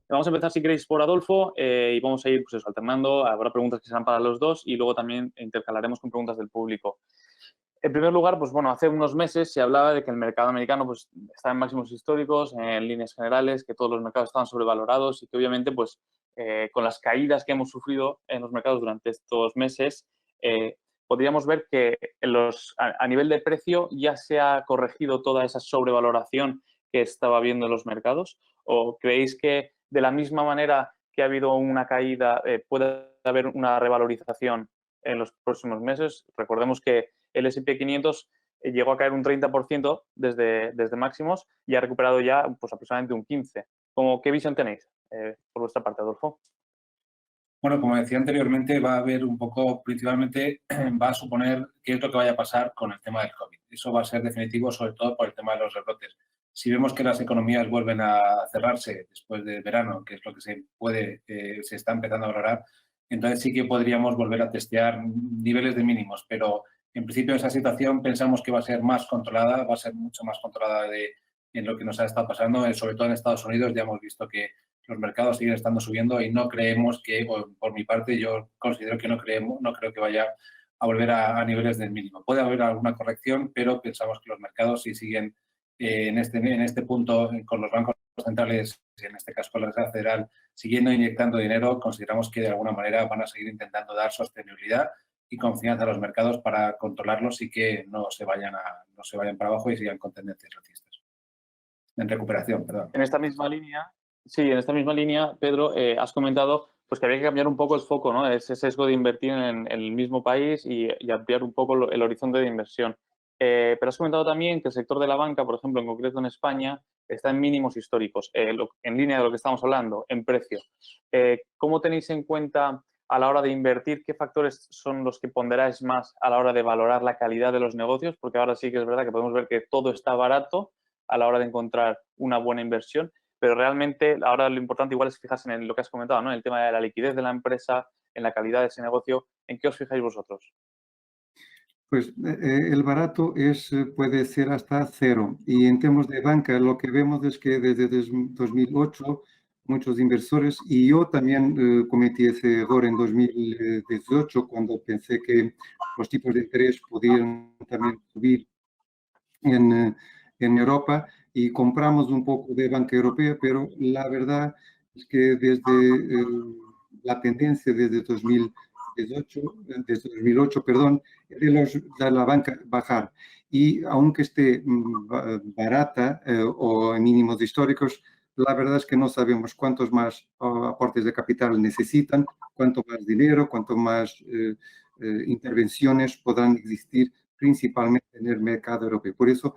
Vamos a empezar, si queréis, por Adolfo y vamos a ir pues eso, alternando. Habrá preguntas que serán para los dos y luego también intercalaremos con preguntas del público. En primer lugar, pues bueno, hace unos meses se hablaba de que el mercado americano pues, está en máximos históricos, en líneas generales, que todos los mercados estaban sobrevalorados y que obviamente pues, con las caídas que hemos sufrido en los mercados durante estos meses, podríamos ver que a nivel de precio ya se ha corregido toda esa sobrevaloración que estaba habiendo en los mercados. ¿O creéis que de la misma manera que ha habido una caída, puede haber una revalorización en los próximos meses? Recordemos que el S&P 500 llegó a caer un 30% desde máximos y ha recuperado ya pues, aproximadamente un 15%. ¿Qué visión tenéis por vuestra parte, Adolfo? Bueno, como decía anteriormente, va a haber un poco, principalmente, va a suponer qué es lo que vaya a pasar con el tema del COVID. Eso va a ser definitivo, sobre todo por el tema de los rebrotes. Si vemos que las economías vuelven a cerrarse después del verano, que es lo que se está empezando a valorar, entonces sí que podríamos volver a testear niveles de mínimos, pero en principio esa situación pensamos que va a ser más controlada, va a ser mucho más controlada en lo que nos ha estado pasando, sobre todo en Estados Unidos. Ya hemos visto que los mercados siguen estando subiendo y no creemos que, por mi parte, yo considero que no creo que vaya a volver a niveles del mínimo. Puede haber alguna corrección, pero pensamos que los mercados, si siguen en este punto con los bancos centrales, en este caso con la Reserva Federal, siguiendo inyectando dinero, consideramos que de alguna manera van a seguir intentando dar sostenibilidad y confianza a los mercados para controlarlos y que no se vayan para abajo y sigan con tendencias alcistas. En recuperación, perdón. En esta misma línea, Pedro, has comentado pues, que había que cambiar un poco el foco, ¿no? Ese sesgo de invertir en el mismo país y ampliar un poco el horizonte de inversión. Pero has comentado también que el sector de la banca, por ejemplo, en concreto en España, está en mínimos históricos, en línea de lo que estamos hablando, en precio. ¿Cómo tenéis en cuenta a la hora de invertir? ¿Qué factores son los que ponderáis más a la hora de valorar la calidad de los negocios? Porque ahora sí que es verdad que podemos ver que todo está barato a la hora de encontrar una buena inversión, pero realmente ahora lo importante igual es fijarse en lo que has comentado, ¿no? En el tema de la liquidez de la empresa, en la calidad de ese negocio. ¿En qué os fijáis vosotros? Pues el barato puede ser hasta cero. Y en temas de banca, lo que vemos es que desde 2008 muchos inversores, y yo también cometí ese error en 2018 cuando pensé que los tipos de interés podían también subir en Europa, y compramos un poco de banca europea, pero la verdad es que la tendencia desde 2008, perdón, de la banca bajar. Y aunque esté barata o en mínimos históricos, la verdad es que no sabemos cuántos más aportes de capital necesitan, cuánto más dinero, cuánto más intervenciones podrán existir principalmente en el mercado europeo. Por eso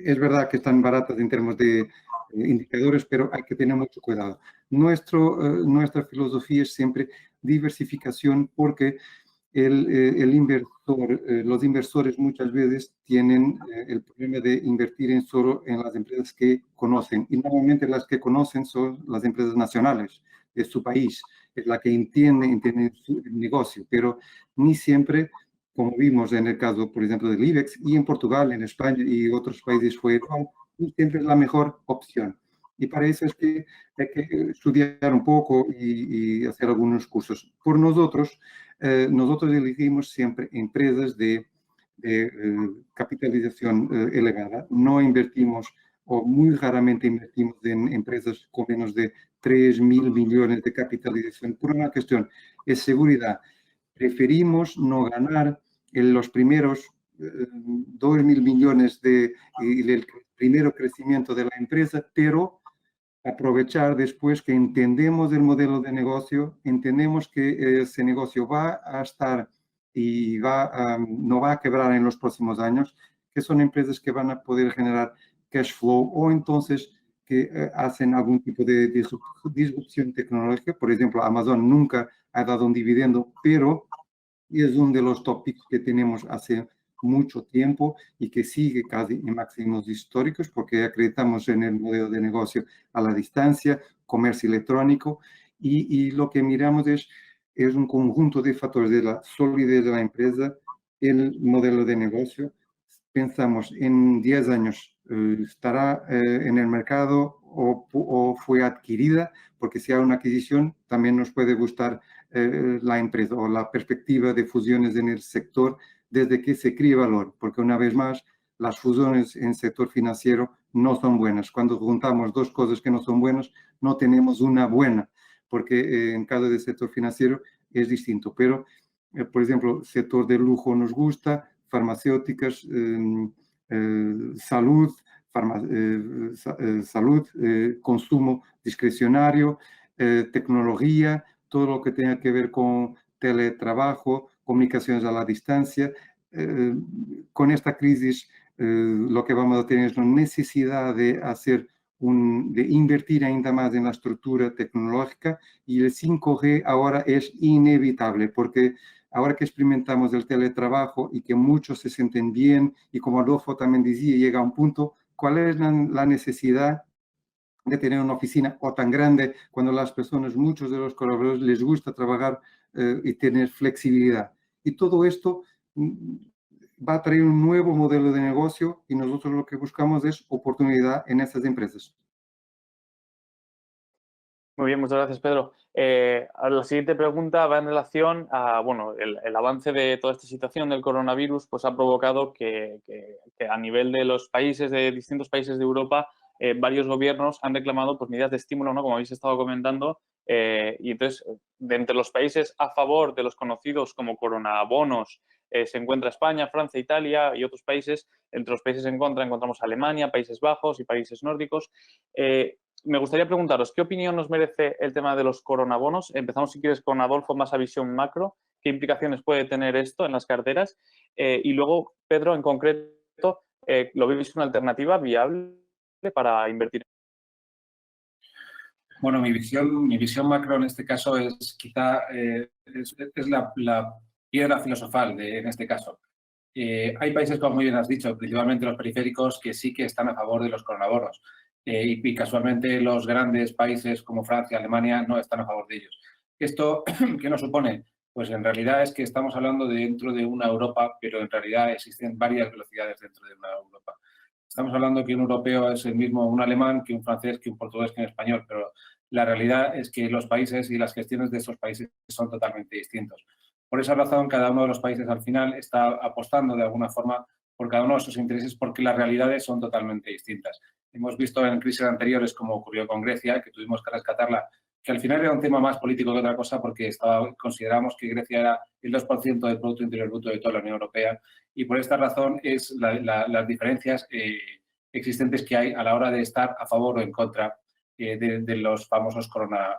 es verdad que están baratas en términos de indicadores, pero hay que tener mucho cuidado. Nuestra filosofía es siempre diversificación, porque los inversores muchas veces tienen el problema de invertir solo en las empresas que conocen, y normalmente las que conocen son las empresas nacionales de su país, es la que entienden su negocio, pero ni siempre, como vimos en el caso, por ejemplo, del IBEX, y en Portugal, en España y otros países fue igual, no siempre es la mejor opción. Y para eso es que hay que estudiar un poco y hacer algunos cursos. Por nosotros elegimos siempre empresas de capitalización elevada. No invertimos, o muy raramente invertimos, en empresas con menos de 3.000 millones de capitalización, por una cuestión de seguridad. Preferimos no ganar en los primeros 2.000 millones el primero crecimiento de la empresa, pero aprovechar después que entendemos el modelo de negocio, entendemos que ese negocio va a estar y no va a quebrar en los próximos años, que son empresas que van a poder generar cash flow, o entonces que hacen algún tipo de disrupción tecnológica. Por ejemplo, Amazon nunca ha dado un dividendo, pero es uno de los tópicos que tenemos hace mucho tiempo y que sigue casi en máximos históricos, porque acreditamos en el modelo de negocio a la distancia, comercio electrónico, y lo que miramos es un conjunto de factores de la solidez de la empresa, el modelo de negocio. Pensamos en 10 años estará en el mercado o fue adquirida, porque si hay una adquisición también nos puede gustar la empresa o la perspectiva de fusiones en el sector desde que se críe valor, porque una vez más las fusiones en el sector financiero no son buenas. Cuando juntamos dos cosas que no son buenas, no tenemos una buena, porque en caso del sector financiero es distinto. Pero, por ejemplo, sector de lujo nos gusta, farmacéuticas, salud, salud, consumo discrecionario, tecnología, todo lo que tenga que ver con teletrabajo, comunicaciones a la distancia. Con esta crisis lo que vamos a tener es la necesidad de de invertir ainda más en la estructura tecnológica, y el 5G ahora es inevitable, porque ahora que experimentamos el teletrabajo y que muchos se sienten bien, y como Adolfo también decía, llega a un punto, ¿cuál es la necesidad de tener una oficina o tan grande cuando las personas, muchos de los colaboradores, les gusta trabajar y tener flexibilidad? Y todo esto va a traer un nuevo modelo de negocio, y nosotros lo que buscamos es oportunidad en estas empresas. Muy bien, muchas gracias, Pedro. Ahora la siguiente pregunta va en relación a, bueno, el avance de toda esta situación del coronavirus, pues ha provocado que a nivel de los países, de distintos países de Europa, varios gobiernos han reclamado pues, medidas de estímulo, ¿no? Como habéis estado comentando, y entonces, de entre los países a favor de los conocidos como coronabonos, se encuentra España, Francia, Italia y otros países. Entre los países en contra encontramos Alemania, Países Bajos y países nórdicos. Me gustaría preguntaros, ¿qué opinión nos merece el tema de los coronabonos? Empezamos, si quieres, con Adolfo, más a visión macro. ¿Qué implicaciones puede tener esto en las carteras? Y luego, Pedro, en concreto, ¿lo veis una alternativa viable para invertir? Bueno, mi visión macro en este caso es quizá es la piedra filosofal en este caso. Hay países, como muy bien has dicho, principalmente los periféricos, que sí que están a favor de los coronabonos. Y casualmente los grandes países como Francia, Alemania, no están a favor de ellos. ¿Esto qué nos supone? Pues en realidad es que estamos hablando dentro de una Europa, pero en realidad existen varias velocidades dentro de una Europa. Estamos hablando que un europeo es el mismo un alemán, que un francés, que un portugués, que un español, pero la realidad es que los países y las gestiones de esos países son totalmente distintos. Por esa razón, cada uno de los países al final está apostando de alguna forma por cada uno de sus intereses, porque las realidades son totalmente distintas. Hemos visto en crisis anteriores, como ocurrió con Grecia, que tuvimos que rescatarla, que al final era un tema más político que otra cosa, porque considerábamos que Grecia era el 2% del Producto Interior Bruto de toda la Unión Europea, y por esta razón es las diferencias existentes que hay a la hora de estar a favor o en contra de los famosos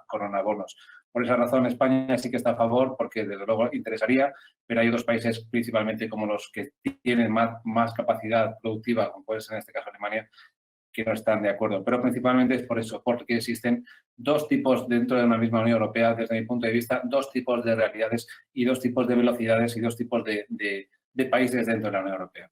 coronabonos. Por esa razón, España sí que está a favor, porque desde luego interesaría, pero hay otros países, principalmente como los que tienen más capacidad productiva, como puede ser en este caso Alemania, que no están de acuerdo. Pero principalmente es por eso, porque existen dos tipos dentro de una misma Unión Europea, desde mi punto de vista, dos tipos de realidades y dos tipos de velocidades y dos tipos de países dentro de la Unión Europea.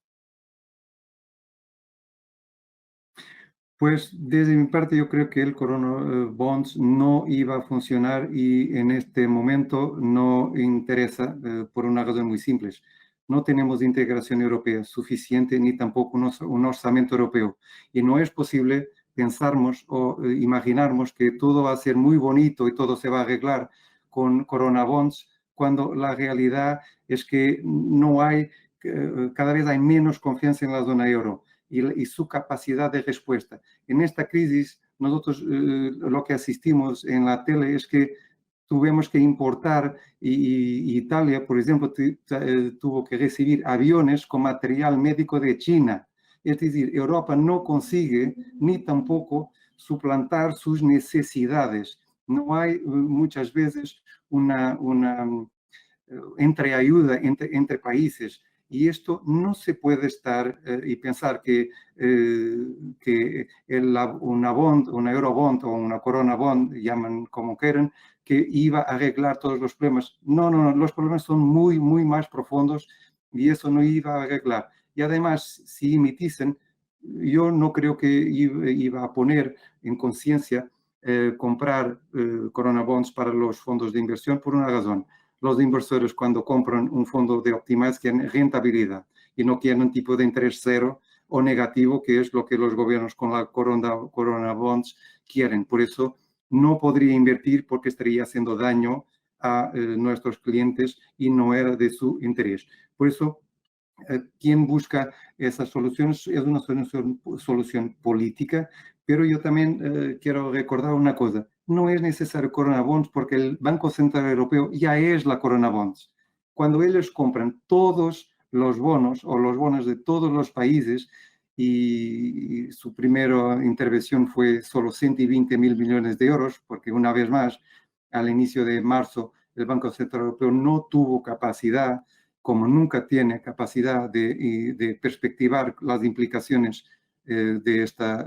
Pues desde mi parte yo creo que el Corona Bonds no iba a funcionar, y en este momento no interesa por una razón muy simple. No tenemos integración europea suficiente, ni tampoco un orzamento europeo, y no es posible pensarmos o imaginarnos que todo va a ser muy bonito y todo se va a arreglar con Corona Bonds, cuando la realidad es que no hay, cada vez hay menos confianza en la zona euro y su capacidad de respuesta. En esta crisis, nosotros lo que asistimos en la tele es que tuvimos que importar, y Italia, por ejemplo, tuvo que recibir aviones con material médico de China. Es decir, Europa no consigue ni tampoco suplantar sus necesidades. No hay muchas veces una entreayuda entre países. Y esto no se puede estar y pensar que una bond, una eurobond o una corona bond, llaman como quieran, que iba a arreglar todos los problemas. No, los problemas son muy, muy más profundos, y eso no iba a arreglar. Y además, si emitiesen, yo no creo que iba a poner en conciencia comprar corona bonds para los fondos de inversión, por una razón. Los inversores, cuando compran un fondo de optimize, quieren rentabilidad y no quieren un tipo de interés cero o negativo, que es lo que los gobiernos con la Corona Bonds quieren. Por eso no podría invertir porque estaría haciendo daño a nuestros clientes y no era de su interés. Por eso, quien busca esas soluciones es una solución política, pero yo también quiero recordar una cosa. No es necesario Corona Bonds porque el Banco Central Europeo ya es la Corona Bonds. Cuando ellos compran todos los bonos o los bonos de todos los países y su primera intervención fue solo 120 mil millones de euros, porque una vez más, al inicio de marzo, el Banco Central Europeo no tuvo capacidad, como nunca tiene capacidad de perspectivar las implicaciones de esta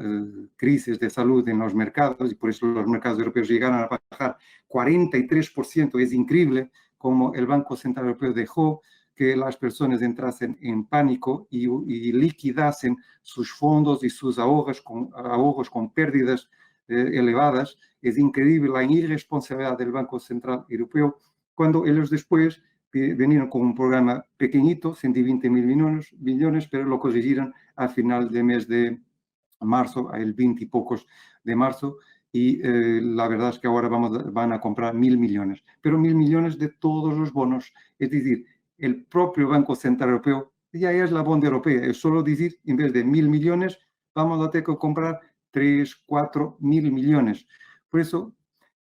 crisis de salud en los mercados, y por eso los mercados europeos llegaron a bajar 43%. Es increíble cómo el Banco Central Europeo dejó que las personas entrasen en pánico y liquidasen sus fondos y sus ahorros con pérdidas elevadas. Es increíble la irresponsabilidad del Banco Central Europeo cuando ellos después vinieron con un programa pequeñito, 120 mil millones, pero lo consiguieron al final del mes de marzo, el 20 y pocos de marzo, y la verdad es que ahora van a comprar 1.000 millones, pero 1.000 millones de todos los bonos. Es decir, el propio Banco Central Europeo ya es la bonda europea, es solo decir, en vez de 1.000 millones, vamos a tener que comprar 3, 4 mil millones. Por eso,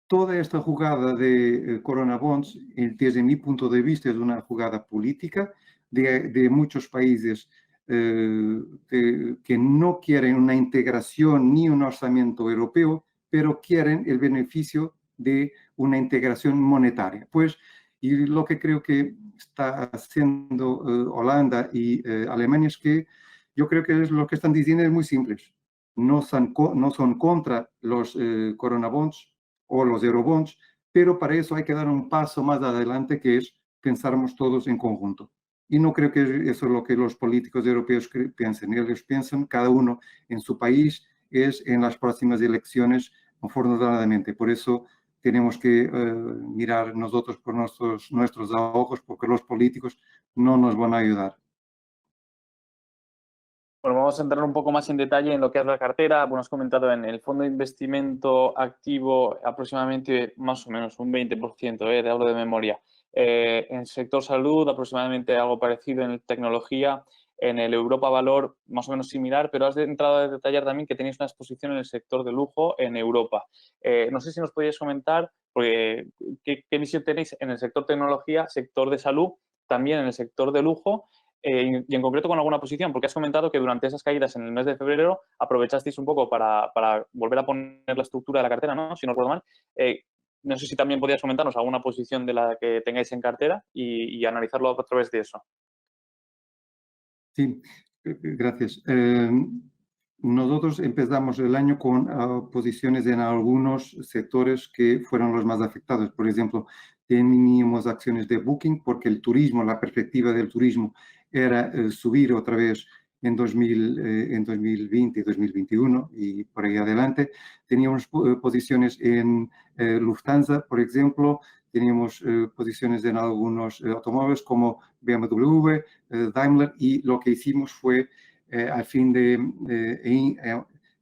toda esta jugada de Corona Bonds, desde mi punto de vista, es una jugada política de muchos países que no quieren una integración ni un orçamento europeo, pero quieren el beneficio de una integración monetaria. Pues, y lo que creo que está haciendo Holanda y Alemania es que yo creo que lo que están diciendo es muy simple. No son contra los Corona Bonds o los Eurobonds, pero para eso hay que dar un paso más adelante, que es pensarmos todos en conjunto. Y no creo que eso es lo que los políticos europeos piensen. Ellos piensan, cada uno en su país, es en las próximas elecciones, afortunadamente. Por eso tenemos que mirar nosotros por nuestros ahorros, porque los políticos no nos van a ayudar. Bueno, vamos a entrar un poco más en detalle en lo que es la cartera. Bueno, has comentado en el fondo de investimento activo aproximadamente más o menos un 20%, te hablo de memoria. En el sector salud aproximadamente algo parecido, en tecnología, en el Europa Valor más o menos similar, pero has entrado a detallar también que tenéis una exposición en el sector de lujo en Europa. No sé si nos podíais comentar qué visión tenéis en el sector tecnología, sector de salud, también en el sector de lujo, y en concreto con alguna posición, porque has comentado que durante esas caídas en el mes de febrero aprovechasteis un poco para volver a poner la estructura de la cartera, ¿no? Si no recuerdo mal. No sé si también podías comentarnos alguna posición de la que tengáis en cartera y analizarlo a través de eso. Sí, gracias. Nosotros empezamos el año con posiciones en algunos sectores que fueron los más afectados. Por ejemplo, teníamos acciones de Booking porque el turismo, la perspectiva del turismo era subir otra vez en 2020 y 2021 y por ahí adelante. Teníamos posiciones en Lufthansa, por ejemplo. Teníamos posiciones en algunos automóviles como BMW, Daimler, y lo que hicimos fue al fin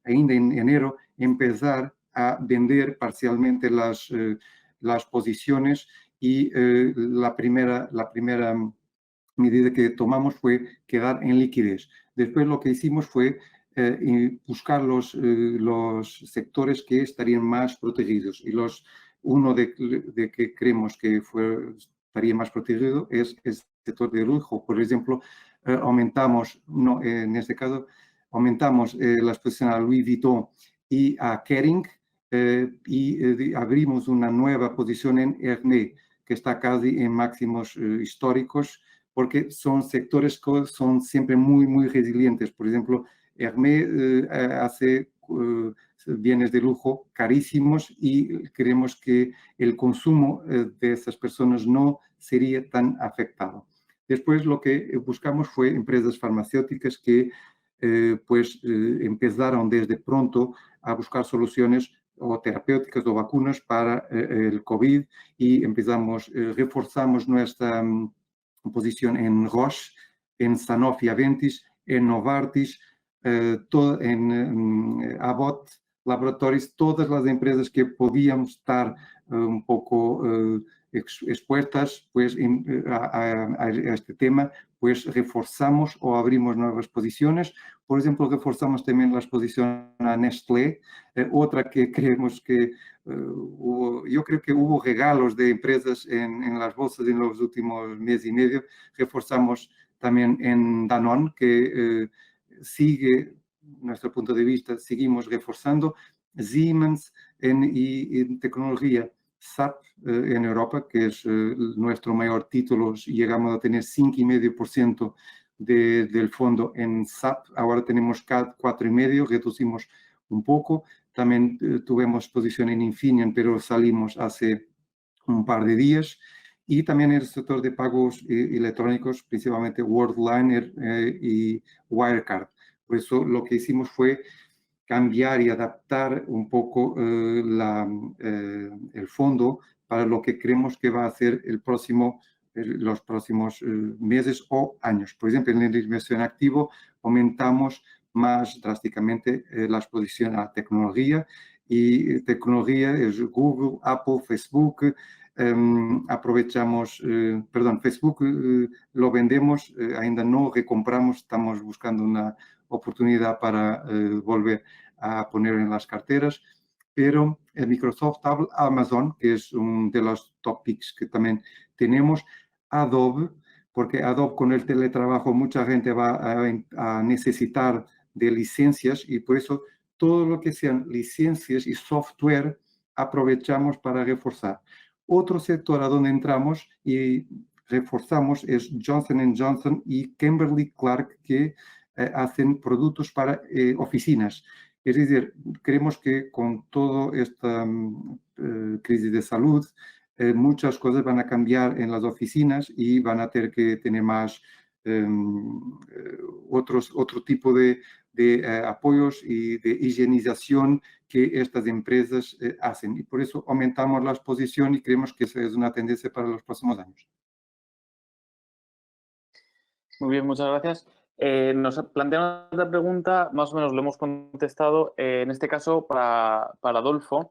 ainda en enero, empezar a vender parcialmente las posiciones y la primera medida que tomamos fue quedar en liquidez. Después lo que hicimos fue buscar los sectores que estarían más protegidos, y uno de que creemos que estaría más protegido es el sector de lujo. Por ejemplo, en este caso, aumentamos la exposición a Louis Vuitton y a Kering y abrimos una nueva posición en Hermès, que está casi en máximos históricos, porque son sectores que son siempre muy, muy resilientes. Por ejemplo, Hermès hace bienes de lujo carísimos y creemos que el consumo de esas personas no sería tan afectado. Después lo que buscamos fue empresas farmacéuticas que empezaron desde pronto a buscar soluciones o terapéuticas o vacunas para el COVID, y reforzamos nuestra posición en Roche, en Sanofi Aventis, en Novartis, en Abbott Laboratories, todas las empresas que podíamos estar un poco expuestas pues, a este tema, pues reforzamos o abrimos nuevas posiciones. Por ejemplo, reforzamos también la exposición a Nestlé, otra que creemos que yo creo que hubo regalos de empresas en las bolsas en los últimos mes y medio. Reforzamos también en Danone, que sigue, nuestro punto de vista, seguimos reforzando. Siemens en tecnología, SAP en Europa, que es nuestro mayor título, llegamos a tener 5,5% del fondo en SAP, ahora tenemos 4,5%, reducimos un poco. También tuvimos posición en Infineon, pero salimos hace un par de días. Y también el sector de pagos electrónicos, principalmente Worldline y Wirecard. Por eso lo que hicimos fue cambiar y adaptar un poco el fondo para lo que creemos que va a hacer los próximos meses o años. Por ejemplo, en la inversión activo aumentamos más drásticamente la exposición a tecnología, y tecnología es Google, Apple, Facebook. Aprovechamos, Facebook lo vendemos, ainda no recompramos, estamos buscando una oportunidad para volver a poner en las carteras, pero Microsoft, Amazon, que es uno de los top picks que también tenemos, Adobe, porque Adobe con el teletrabajo mucha gente va a necesitar de licencias, y por eso todo lo que sean licencias y software aprovechamos para reforzar. Otro sector a donde entramos y reforzamos es Johnson & Johnson y Kimberly Clark, que hacen productos para oficinas. Es decir, creemos que con toda esta crisis de salud, muchas cosas van a cambiar en las oficinas y van a tener que tener más otro tipo de apoyos y de higienización que estas empresas hacen. Y por eso aumentamos la exposición y creemos que esa es una tendencia para los próximos años. Muy bien, muchas gracias. Nos plantean otra pregunta, más o menos lo hemos contestado. En este caso, para Adolfo,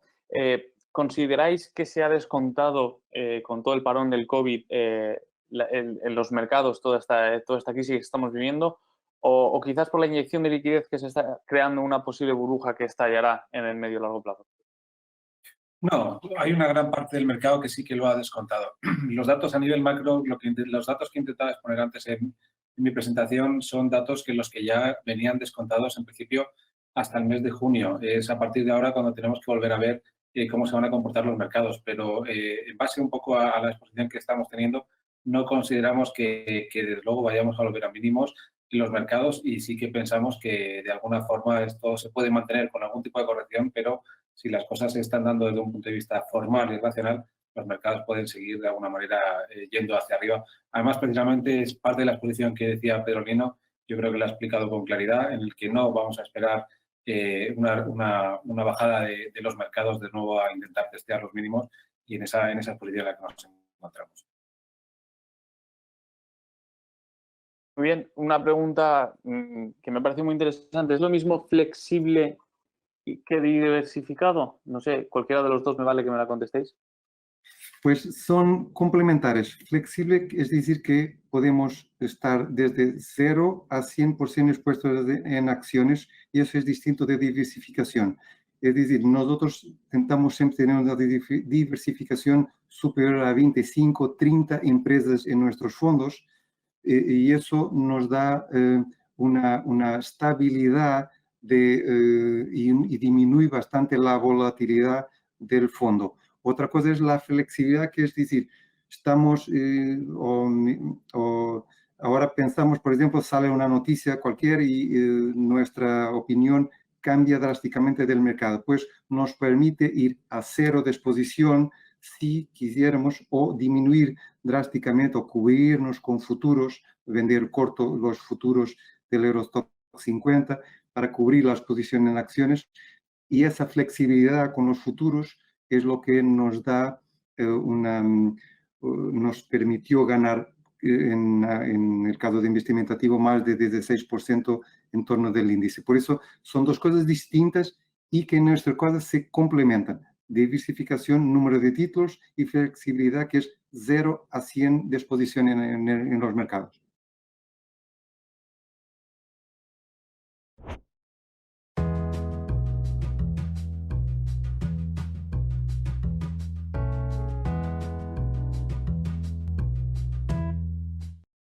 ¿consideráis que se ha descontado con todo el parón del COVID en los mercados toda esta crisis que estamos viviendo? O quizás por la inyección de liquidez que se está creando una posible burbuja que estallará en el medio y largo plazo? No, hay una gran parte del mercado que sí que lo ha descontado. Los datos a nivel macro, los datos que intentaba exponer antes en mi presentación son datos que los que ya venían descontados en principio hasta el mes de junio. Es a partir de ahora cuando tenemos que volver a ver cómo se van a comportar los mercados, pero en base un poco a la exposición que estamos teniendo, no consideramos que desde luego vayamos a volver a mínimos en los mercados, y sí que pensamos que de alguna forma esto se puede mantener con algún tipo de corrección, pero si las cosas se están dando desde un punto de vista formal y racional, los mercados pueden seguir de alguna manera yendo hacia arriba. Además, precisamente es parte de la exposición que decía Pedro Lino, yo creo que lo ha explicado con claridad, en el que no vamos a esperar una bajada de los mercados de nuevo a intentar testear los mínimos, y en esa exposición en la que nos encontramos. Muy bien, una pregunta que me parece muy interesante. ¿Es lo mismo flexible que diversificado? No sé, cualquiera de los dos me vale que me la contestéis. Pues son complementarios. Flexible es decir que podemos estar desde 0 a 100% expuestos en acciones, y eso es distinto de diversificación. Es decir, nosotros intentamos siempre tener una diversificación superior a 25, 30 empresas en nuestros fondos, y eso nos da una estabilidad y disminuye bastante la volatilidad del fondo. Otra cosa es la flexibilidad, que es decir, estamos ahora pensamos, por ejemplo, sale una noticia cualquiera y nuestra opinión cambia drásticamente del mercado, pues nos permite ir a 0 de exposición si quisiéramos, o disminuir drásticamente o cubrirnos con futuros, vender corto los futuros del Eurostoxx 50 para cubrir las posiciones en acciones. Y esa flexibilidad con los futuros es lo que nos da nos permitió ganar en el caso de investimento activo, más de 16% en torno del índice. Por eso son dos cosas distintas y que en nuestro caso se complementan. Diversificación, número de títulos y flexibilidad, que es 0 a 100 de exposición en los mercados.